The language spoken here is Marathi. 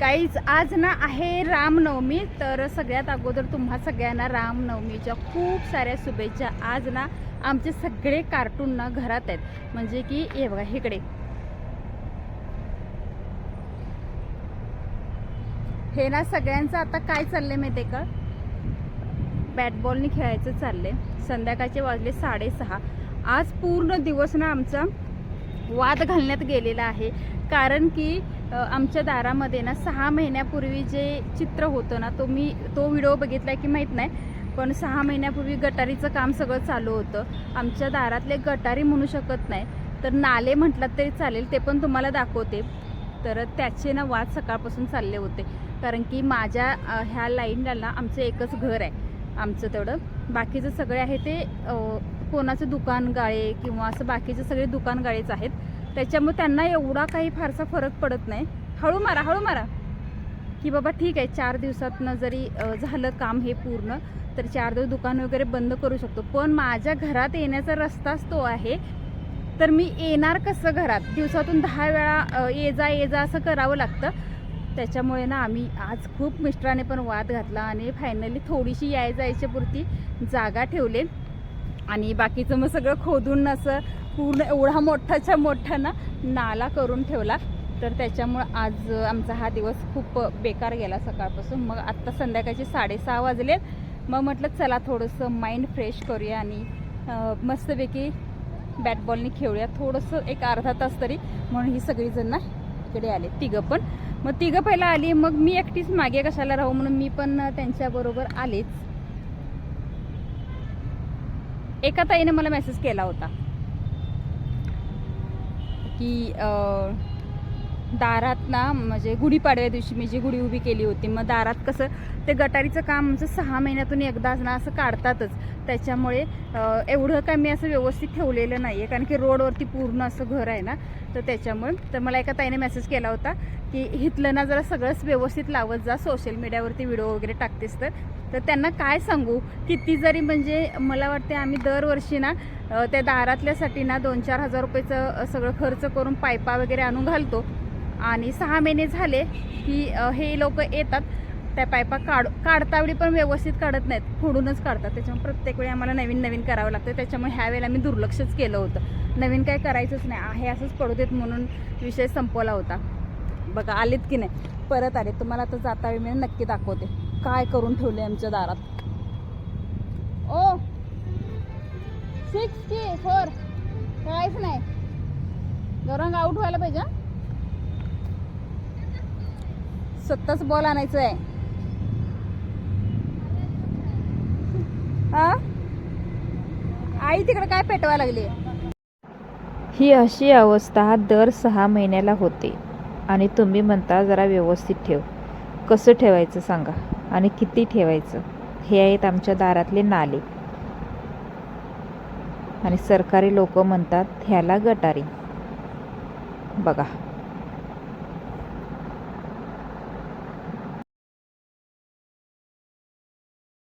गाईज आज ना आहे रामनवमी, तर सगळ्यात अगोदर तुम्हा सगळ्यांना रामनवमीच्या खूप साऱ्या शुभेच्छा। आज ना आमचे सगळे कार्टून ना घरात आहेत, म्हणजे की हे बघा इकडे हे ना सगळ्यांचं आता काय चाललंय माहिती आहे का, बॅट बॉलनी खेळायचं चाललंय। संध्याकाळचे वाजले 6:30। आज पूर्ण दिवस ना आमचा वाद घालण्यात गेलेला आहे, कारण की आमच्या दारामध्ये ना 6 महिन्यापूर्वी जे चित्र होतं ना, तो व्हिडिओ बघितला की माहीत नाही, पण 6 महिन्यापूर्वी गटारीचं काम सगळं चालू होतं। आमच्या दारातले गटारी म्हणू शकत नाही, तर नाले म्हटलं तरी चालेल, ते पण तुम्हाला दाखवते। तर त्याचे ना वाद सकाळपासून चालले होते, कारण की माझ्या ह्या लाईनला आमचं एकच घर आहे, आमचं तेवढं। बाकीचं सगळे आहे ते कोणाचं दुकान गाळे किंवा असं बाकीचे सगळे दुकान गाळेच आहेत, त्याच्यामुळे त्यांना एवढा काही फारसा फरक पडत नाही। हळू मारा की बाबा ठीक आहे, 4 दिवसातनं जरी झालं काम हे पूर्ण, तर 4 दिवस दुकान वगैरे बंद करू शकतो। पण माझ्या घरात येण्याचा रस्ताच तो आहे, तर मी येणार कसं घरात? दिवसातून 10 वेळा ये जा असं करावं लागतं। त्याच्यामुळे ना आम्ही आज खूप मिस्टराने पण वाद घातला आणि फायनली थोडीशी जायच्या पुरती जागा ठेवले, आणि बाकीचं मग सगळं खोदून असं पूर्ण एवढा मोठाच्या मोठा ना नाला करून ठेवला। तर त्याच्यामुळं आज आमचा हा दिवस खूप बेकार गेला सकाळपासून। मग आत्ता संध्याकाळचे 6:30 वाजले, मग म्हटलं चला थोडंसं माइंड फ्रेश करूया आणि मस्तपैकी बॅट बॉलनी खेळूया थोडंसं, एक अर्धा तास तरी। म्हणून ही सगळीजण ना इकडे आले, तिघं पण। मग तिघं पहिला आली, मग मी एकटीच मागे कशाला राहू म्हणून मी पण त्यांच्याबरोबर आलेच। एका ताईने मला मेसेज केला होता की दारात ना, म्हणजे गुढीपाडव्या दिवशी मी जी गुढी उभी केली होती, मग दारात कसं ते गटारीचं काम आमचं 6 महिन्यातून एकदाच ना असं काढतातच, त्याच्यामुळे एवढं काय मी असं व्यवस्थित ठेवलेलं नाही आहे, कारण की रोडवरती पूर्ण असं घर आहे ना, तर त्याच्यामुळे। तर मला एका ताईने मेसेज केला होता की इथलं ना जरा सगळंच व्यवस्थित लावत जा, सोशल मीडियावरती व्हिडिओ वगैरे टाकतेस तर त्यांना काय सांगू, किती जरी म्हणजे मला वाटते आम्ही दरवर्षी ना त्या दारातल्यासाठी ना 2-4 हजार रुपयेचं सगळं खर्च करून पायपा वगैरे आणून घालतो, आणि 6 महिने झाले की हे लोक येतात, त्या पायपा काढतावेळी पण व्यवस्थित काढत नाहीत, फोडूनच काढतात। त्याच्यामुळे प्रत्येक वेळी आम्हाला नवीन करावं लागतं, त्याच्यामुळे ह्या वेळेला मी दुर्लक्षच केलं होतं, नवीन काय करायचंच नाही आहे, असंच पडू देत म्हणून विषय संपवला होता। बघा आलेत की नाही, परत आले। तुम्हाला आता जाता वेळी मी नक्की दाखवते काय करून ठेवले आमच्या दारात। ओ 64 काहीच नाही, गौरंग आउट व्हायला पाहिजे, स्वतःच बॉल आणायचं आहे। आई तिकडे काय पेटवायला लागली? ही अशी अवस्था दर 6 महिन्याला होते, आणि तुम्ही म्हणता जरा व्यवस्थित ठेव। कसं ठेवायचं सांगा, आणि किती ठेवायचं? हे आहेत आमच्या दारातले नाले, आणि सरकारी लोक म्हणतात ह्याला गटारी। बघा